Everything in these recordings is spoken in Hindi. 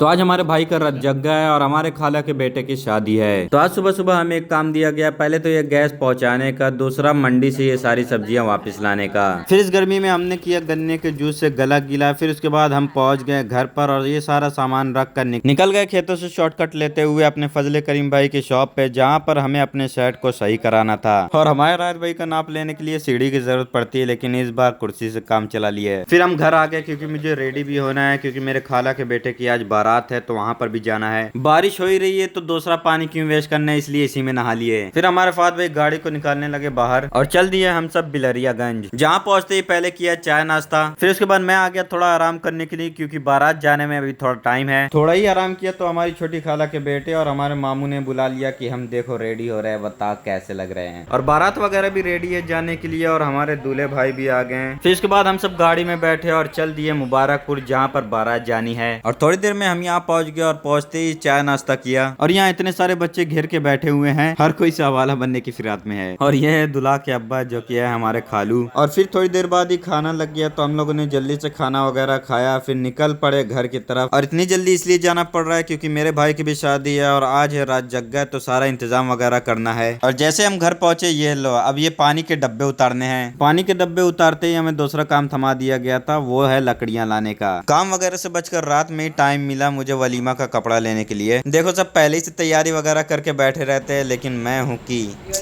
तो आज हमारे भाई का रथ जग्गा है और हमारे खाला के बेटे की शादी है। तो आज सुबह सुबह हमें एक काम दिया गया, पहले तो ये गैस पहुंचाने का, दूसरा मंडी से ये सारी सब्जियां वापस लाने का। फिर इस गर्मी में हमने किया गन्ने के जूस से गला गीला। फिर उसके बाद हम पहुंच गए घर पर और ये सारा सामान रख कर निकल गए खेतों से शॉर्टकट लेते हुए अपने फजले करीम भाई की शॉप पे, जहाँ पर हमें अपने शर्ट को सही कराना था। और हमारे राहत भाई का नाप लेने के लिए सीढ़ी की जरूरत पड़ती है, लेकिन इस बार कुर्सी से काम चला लिया है। फिर हम घर आ गए क्योंकि मुझे रेडी भी होना है, क्योंकि मेरे खाला के बेटे की आज बारात है तो वहाँ पर भी जाना है। बारिश हो ही रही है तो दूसरा पानी क्यों वेस्ट करना है, इसलिए इसी में नहा लिए। फिर हमारे फाद भाई गाड़ी को निकालने लगे बाहर और चल दिए हम सब बिलरियागंज। जहाँ पहुंचते ही पहले किया चाय नाश्ता। फिर उसके बाद मैं आ गया थोड़ा आराम करने के लिए, क्योंकि बारात जाने में अभी थोड़ा टाइम है। थोड़ा ही आराम किया तो हमारी छोटी खाला के बेटे और हमारे मामू ने बुला लिया कि हम देखो रेडी हो रहे हैं, बता कैसे लग रहे हैं। और बारात वगैरह भी रेडी है जाने के लिए और हमारे दूल्हे भाई भी आ गए। फिर इसके बाद हम सब गाड़ी में बैठे और चल दिए मुबारकपुर, जहाँ पर बारात जानी है। और थोड़ी देर में हम यहाँ पहुंच गए और पहुंचते ही चाय नाश्ता किया। और यहाँ इतने सारे बच्चे घेर के बैठे हुए हैं, हर कोई सवाला बनने की फिराक में है। और ये है दुल्हा के अब्बा जो कि है हमारे खालू। और फिर थोड़ी देर बाद ही खाना लग गया तो हम लोगों ने जल्दी से खाना वगैरह खाया, फिर निकल पड़े घर की तरफ। और इतनी जल्दी इसलिए जाना पड़ रहा है क्योंकि मेरे भाई की भी शादी है और आज है रात जग्गा, तो सारा इंतजाम वगैरह करना है। और जैसे हम घर पहुंचे, ये लो अब ये पानी के डब्बे उतारने हैं। पानी के डब्बे उतारते ही हमें दूसरा काम थमा दिया गया था, वो है लकड़ियां लाने का। काम वगैरह से बचकर रात में ही टाइम मिला मुझे वलीमा का कपड़ा लेने के लिए। देखो सब पहले ही से तैयारी वगैरह करके बैठे रहते हैं, लेकिन मैं हूँ कि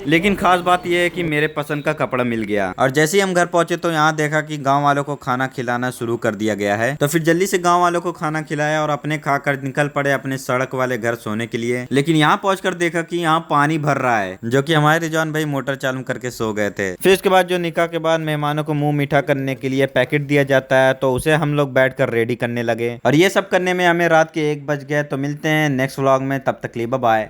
लेकिन खास बात यह है कि मेरे पसंद का कपड़ा मिल गया। और जैसे ही हम घर पहुंचे तो यहाँ देखा कि गांव वालों को खाना खिलाना शुरू कर दिया गया है। तो फिर जल्दी से गांव वालों को खाना खिलाया और अपने खाकर निकल पड़े अपने सड़क वाले घर सोने के लिए। लेकिन यहाँ पहुंचकर देखा कि यहाँ पानी भर रहा है, जो कि हमारे रिजवान भाई मोटर चालू करके सो गए थे। फिर उसके बाद जो निकाह के बाद मेहमानों को मुंह मीठा करने के लिए पैकेट दिया जाता है, तो उसे हम लोग बैठकर रेडी करने लगे। और ये सब करने में हमें रात के 1 बज गए। तो मिलते हैं नेक्स्ट व्लॉग में, तब तक के लिए बाय बाय।